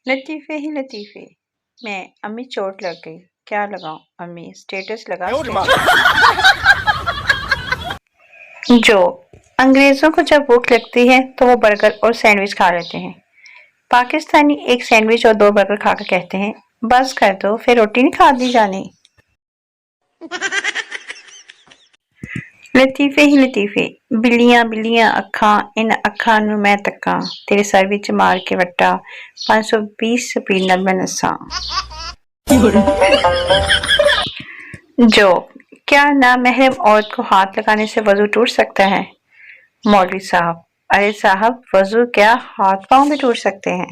لطیفے ہی لطیفے میں امی چوٹ لگ گئی، کیا لگاؤں امی اسٹیٹس لگا جو انگریزوں کو جب بھوک لگتی ہے تو وہ برگر اور سینڈوچ کھا لیتے ہیں۔ پاکستانی ایک سینڈوچ اور 2 برگر کھا کر کہتے ہیں بس کر دو پھر روٹی نہیں کھا دی جانی۔ لطیفے ہی لطیفے بلیاں بلیاں اکھاں ان اکھاں نوں میں تکاں تیرے سر وچ مار کے وٹا 520 سپیڈ نال میں نساں۔ جو کیا نامحرم عورت کو ہاتھ لگانے سے وضو ٹوٹ سکتا ہے؟ مولوی صاحب ارے صاحب وضو کیا ہاتھ پاؤں بھی ٹوٹ سکتے ہیں۔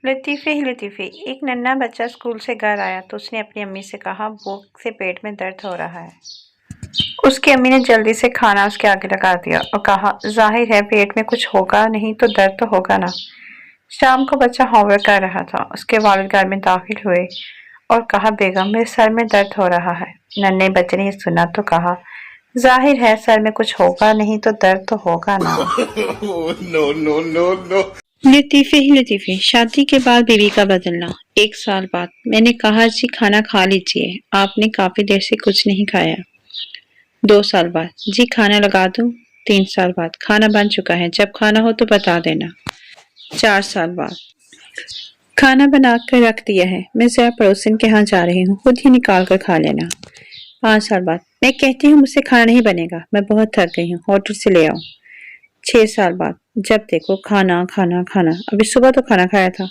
لطیفے ہی لطیفے ایک ننھا بچہ اسکول سے گھر آیا تو اس نے اپنی امی سے کہا بھوک سے پیٹ میں درد ہو رہا ہے۔ اس کی امی نے جلدی سے کھانا اس کے آگے لگا دیا اور کہا ظاہر ہے پیٹ میں کچھ ہوگا نہیں تو درد تو ہوگا نا۔ شام کو بچہ ہوم ورک کر رہا تھا، اس کے والد گھر میں داخل ہوئے اور کہا بیگم میرے سر میں درد ہو رہا ہے۔ ننھے بچے نے یہ سنا تو کہا ظاہر ہے سر میں کچھ ہوگا نہیں تو درد تو ہوگا نا۔ لطیفے ہی لطیفے شادی کے بعد بیوی کا بدلنا۔ 1 سال بعد میں نے کہا جی کھانا کھا لیجئے، آپ نے کافی دیر سے کچھ نہیں کھایا۔ 2 سال بعد جی کھانا لگا دوں۔ 3 سال بعد کھانا بن چکا ہے، جب کھانا ہو تو بتا دینا۔ 4 سال بعد کھانا بنا کر رکھ دیا ہے، میں ذرا پڑوسن کے ہاں جا رہی ہوں، خود ہی نکال کر کھا لینا۔ 5 سال بعد میں کہتی ہوں مجھ سے کھانا نہیں بنے گا، میں بہت تھک گئی ہوں، ہوٹل سے لے آؤ۔ 6 سال بعد جب دیکھو کھانا کھانا کھانا، ابھی صبح تو کھانا کھایا تھا۔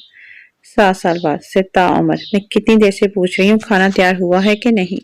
7 سال بعد سے تا عمر میں کتنی دیر سے پوچھ رہی ہوں کھانا تیار ہوا ہے کہ نہیں۔